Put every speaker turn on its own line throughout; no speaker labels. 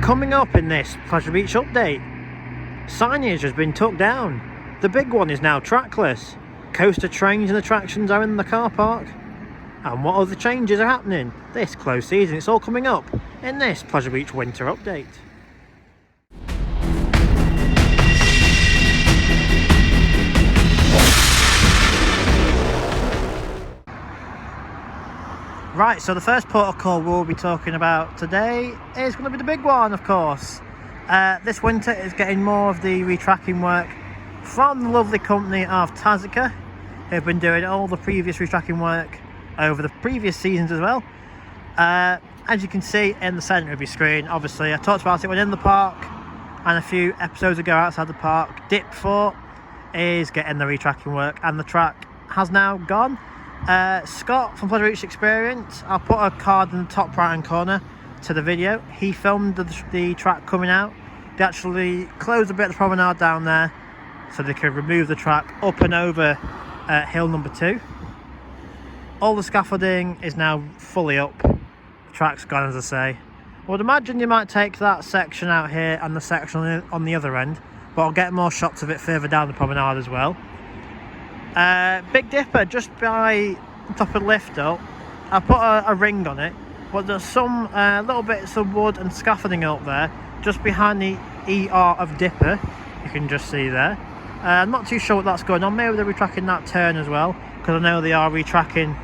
Coming up in this Pleasure Beach update, signage has been took down. The big one is now trackless. Coaster trains and attractions are in the car park. And what other changes are happening this close season? It's all coming up in this Pleasure Beach winter update. Right, so the first protocol we'll be talking about today is going to be the big one, of course. This winter is getting more of the retracking work from the lovely company of Tazica, who've been doing all the previous retracking work over the previous seasons as well. As you can see in the centre of your screen, obviously I talked about it when in the park and a few episodes ago outside the park. Dip 4 is getting the retracking work and the track has now gone. Scott from Pleasure Beach Experience, I'll put a card in the top right hand corner to the video. He filmed the track coming out. They actually closed a bit of the promenade down there so they could remove the track up and over hill number 2. All the scaffolding is now fully up. The track's gone, as I say. I would imagine you might take that section out here and the section on the other end, but I'll get more shots of it further down the promenade as well. Big Dipper, just by the top of the lift up, I put a ring on it, but there's some little bits of wood and scaffolding up there just behind the ER of Dipper. You can just see there. I'm not too sure what that's going on. Maybe they're retracking that turn as well, because I know they are retracking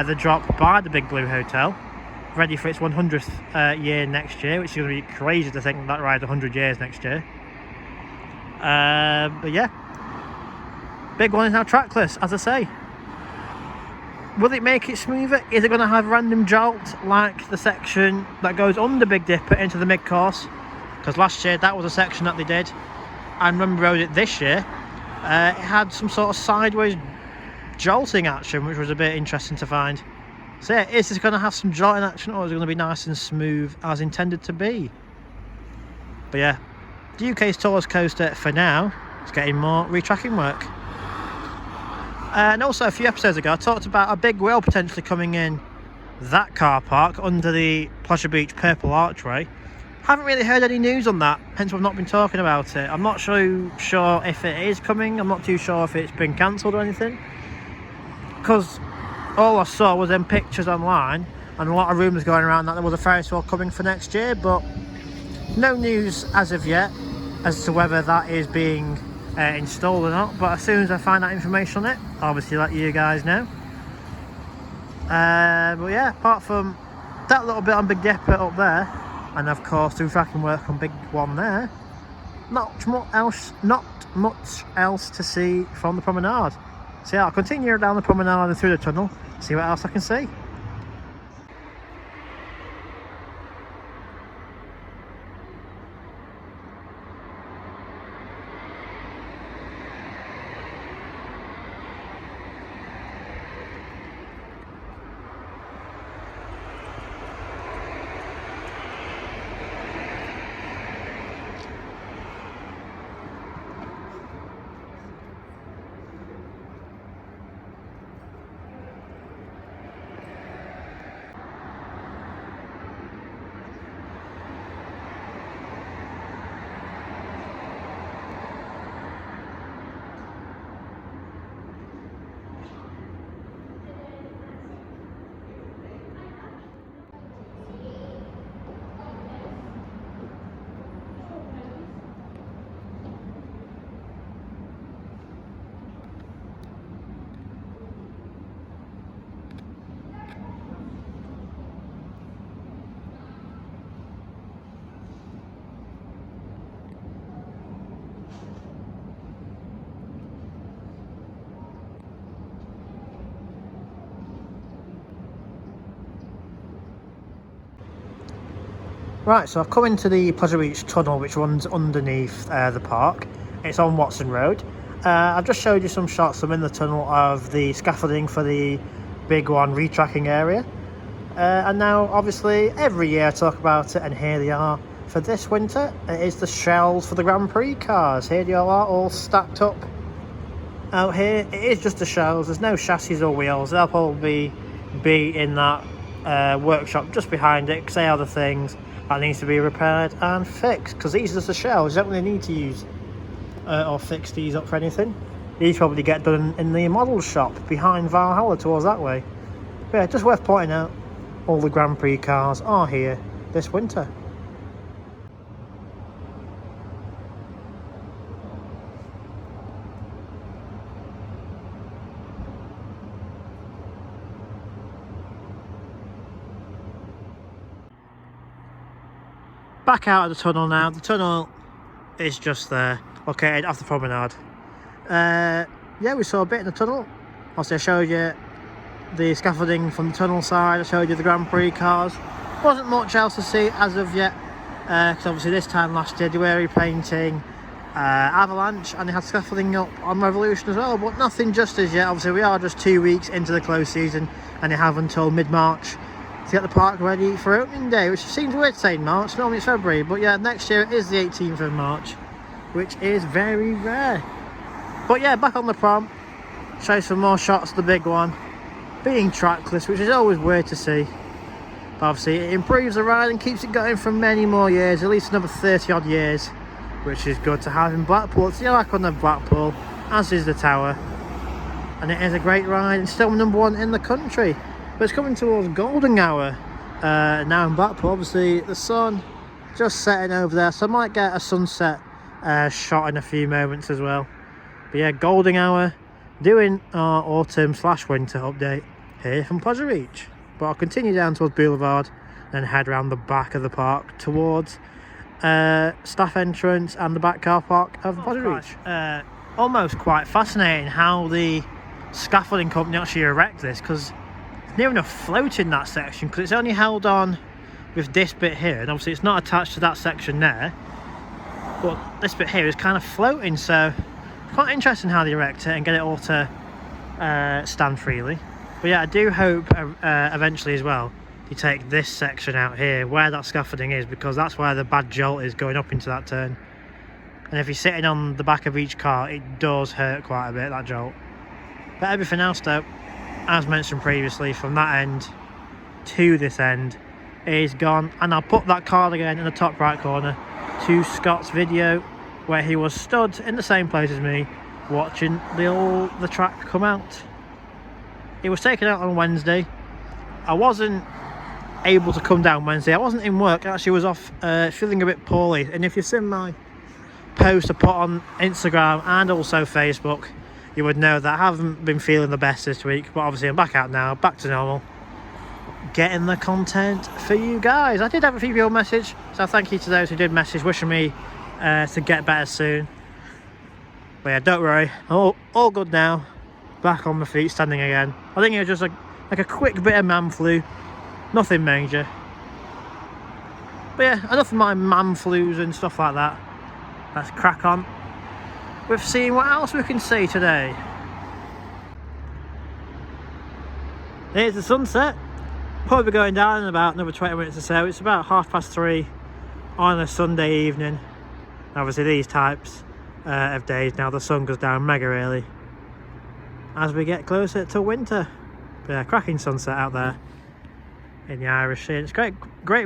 the drop by the Big Blue Hotel, ready for its 100th year next year, which is going to be crazy to think that ride's 100 years next year. But yeah, big one is now trackless, as I say. Will it make it smoother? Is it going to have random jolt like the section that goes under Big Dipper into the mid-course? Because last year that was a section that they did, and when we rode it this year, it had some sort of sideways jolting action, which was a bit interesting to find. So yeah, is this going to have some jolting action, or is it going to be nice and smooth as intended to be? But yeah, the UK's tallest coaster for now is getting more retracking work. And also a few episodes ago I talked about a big wheel potentially coming in that car park under the Pleasure Beach Purple Archway. Haven't really heard any news on that, hence I've not been talking about it. I'm not sure if it is coming. I'm not too sure if it's been cancelled or anything, because all I saw was them pictures online and a lot of rumours going around that there was a Ferris wheel coming for next year, but no news as of yet as to whether that is being installed or not. But as soon as I find that information on it, I'll obviously let you guys know. But yeah, apart from that little bit on Big Dipper up there, and of course the tracking work on Big One there, not much else to see from the promenade. So yeah, I'll continue down the promenade and through the tunnel, see what else I can see. Right, so I've come into the Pleasure Beach tunnel, which runs underneath the park. It's on Watson Road. I've just showed you some shots from in the tunnel of the scaffolding for the Big One retracking area. And now, obviously, every year I talk about it, and here they are for this winter. It is the shells for the Grand Prix cars. Here they all are, all stacked up out here. It is just the shells. There's no chassis or wheels. They'll probably be in that workshop just behind it, because they are the things that needs to be repaired and fixed, because these are just the shells. You don't really need to use or fix these up for anything. These probably get done in the model shop behind Valhalla towards that way. But yeah, just worth pointing out, all the Grand Prix cars are here this winter. Back out of the tunnel now. The tunnel is just there, located off the Promenade. Yeah, we saw a bit in the tunnel. Also, I showed you the scaffolding from the tunnel side. I showed you the Grand Prix cars. Wasn't much else to see as of yet, because obviously this time last year they were repainting Avalanche, and they had scaffolding up on Revolution as well, but nothing just as yet. Obviously we are just 2 weeks into the close season, and they have until mid-March to get the park ready for opening day, which seems weird saying March, normally it's February, but yeah, next year it is the 18th of March, which is very rare. But yeah, back on the prom, show some more shots of the big one, being trackless, which is always weird to see. But obviously it improves the ride and keeps it going for many more years, at least another 30 odd years, which is good to have in Blackpool. It's the icon of Blackpool, as is the tower, and it is a great ride and still #1 in the country. But it's coming towards golden hour now in Blackpool. Obviously the sun just setting over there, so I might get a sunset shot in a few moments as well. But yeah, golden hour, doing our autumn/winter update here from Pleasure Beach. But I'll continue down towards Boulevard and head around the back of the park towards staff entrance and the back car park of Pleasure Beach. Almost quite fascinating how the scaffolding company actually erect this, because near enough float in that section, because it's only held on with this bit here, and obviously it's not attached to that section there, but this bit here is kind of floating, so quite interesting how they erect it and get it all to stand freely. But yeah, I do hope eventually as well you take this section out here where that scaffolding is, because that's where the bad jolt is going up into that turn, and if you're sitting on the back of each car it does hurt quite a bit, that jolt. But everything else though, as mentioned previously, from that end to this end is gone. And I'll put that card again in the top right corner to Scott's video where he was stood in the same place as me watching the track come out. It was taken out on Wednesday. I wasn't able to come down Wednesday. I wasn't in work. I actually was off feeling a bit poorly, and if you've seen my post I put on Instagram and also Facebook, you would know that I haven't been feeling the best this week. But obviously I'm back out now, back to normal, getting the content for you guys. I did have a few people message, so thank you to those who did message wishing me to get better soon. But yeah, don't worry, I'm all good now, back on my feet, standing again. I think it was just like a quick bit of man flu, nothing major. But yeah, enough of my man flus and stuff like that. Let's crack on with seeing what else we can see today. Here's the sunset. Probably going down in about another 20 minutes or so. It's about 3:30 on a Sunday evening. Obviously these types of days now the sun goes down mega early as we get closer to winter. But yeah, cracking sunset out there in the Irish Sea. It's great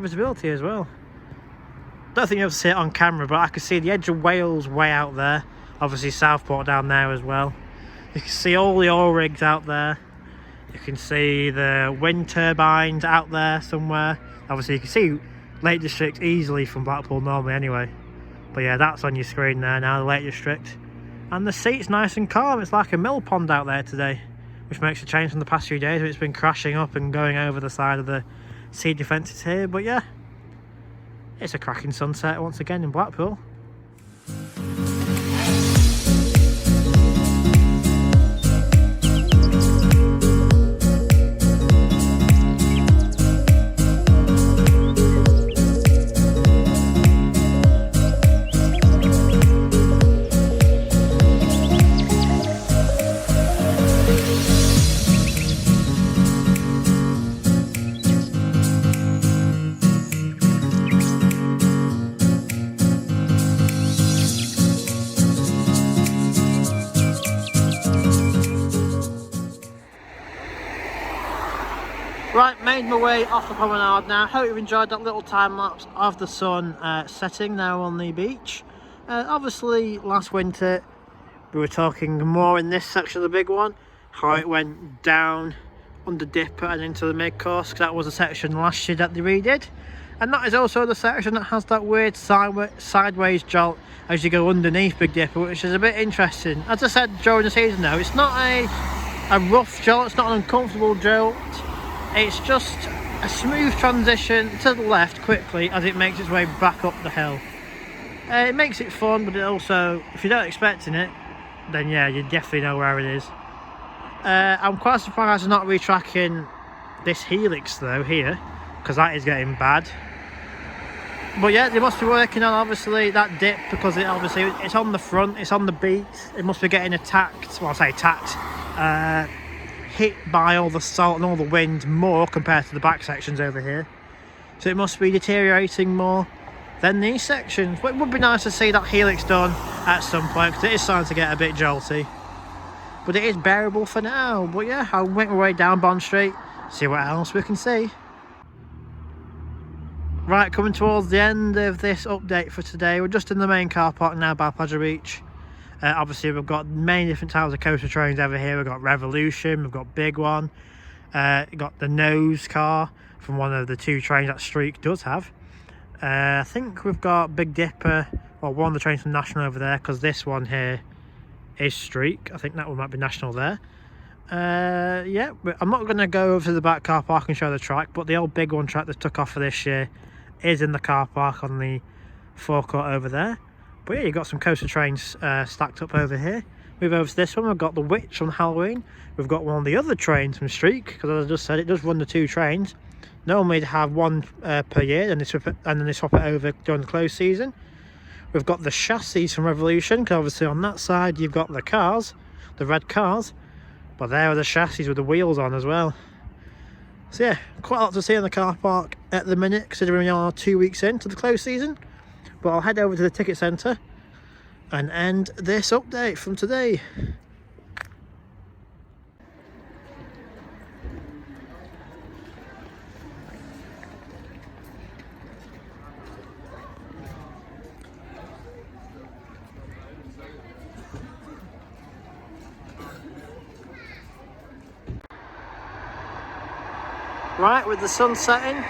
visibility as well. Don't think you'll see it on camera, but I can see the edge of Wales way out there. Obviously Southport down there as well. You can see all the oil rigs out there. You can see the wind turbines out there somewhere. Obviously you can see Lake District easily from Blackpool normally anyway. But yeah, that's on your screen there now, the Lake District. And the seat's nice and calm. It's like a mill pond out there today, which makes a change from the past few days when it's been crashing up and going over the side of the sea defences here. But yeah, it's a cracking sunset once again in Blackpool. Right, made my way off the promenade now. Hope you've enjoyed that little time lapse of the sun setting now on the beach. Obviously last winter we were talking more in this section of the big one, how it went down under Dipper and into the mid-course, because that was a section last year that they redid. And that is also the section that has that weird sideways jolt as you go underneath Big Dipper, which is a bit interesting. As I said during the season though, it's not a rough jolt, it's not an uncomfortable jolt. It's just a smooth transition to the left quickly as it makes its way back up the hill. It makes it fun, but it also, if you're not expecting it, then yeah, you definitely know where it is. I'm quite surprised they're not retracking this helix though here, because that is getting bad. But yeah, they must be working on obviously that dip, because it's on the front, it's on the beat. It must be getting attacked, well I say attacked, hit by all the salt and all the wind more compared to the back sections over here. So it must be deteriorating more than these sections. But it would be nice to see that helix done at some point, because it is starting to get a bit jolty. But it is bearable for now. But yeah, I'll make my way down Bond Street, see what else we can see. Right, coming towards the end of this update for today. We're just in the main car park now by Pleasure Beach. Obviously we've got many different types of coaster trains over here. We've got Revolution, we've got Big One, we've got the nose car from one of the two trains that Streak does have. I think we've got Big Dipper, or one of the trains from National over there, because this one here is Streak. I think that one might be National there. Yeah, I'm not going to go over to the back car park and show the track, but the old Big One track that took off for this year is in the car park on the forecourt over there. But yeah, you've got some coaster trains stacked up over here. Move over to this one, we've got the Witch from Halloween. We've got one of the other trains from Streak, because as I just said, it does run the two trains. Normally they have one per year, and then they swap it over during the closed season. We've got the chassis from Revolution, because obviously on that side you've got the cars, the red cars, but there are the chassis with the wheels on as well. So yeah, quite a lot to see in the car park at the minute, considering we are 2 weeks into the closed season. But I'll head over to the ticket centre and end this update from today. Right, with the sun setting,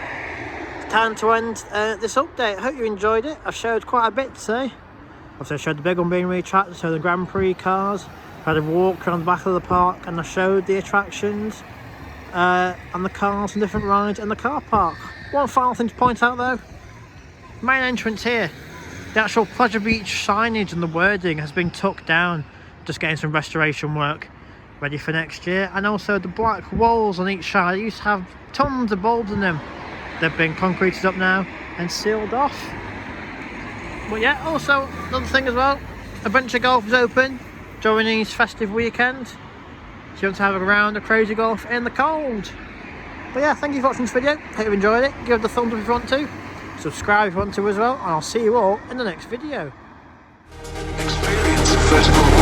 time to end this update. I hope you enjoyed it. I've showed quite a bit today. Obviously I showed the big one being retracked, I showed the Grand Prix cars, I had a walk around the back of the park, and I showed the attractions and the cars and different rides in the car park. One final thing to point out though, main entrance here, the actual Pleasure Beach signage and the wording has been tucked down, just getting some restoration work ready for next year. And also the black walls on each side, they used to have tons of bulbs in them. They've been concreted up now and sealed off. But yeah, also another thing as well, Adventure Golf is open during these festive weekends, so you want to have a round of crazy golf in the cold. But yeah, thank you for watching this video. Hope you enjoyed it. Give it a thumbs up if you want to, subscribe if you want to as well, and I'll see you all in the next video.
Experience vertical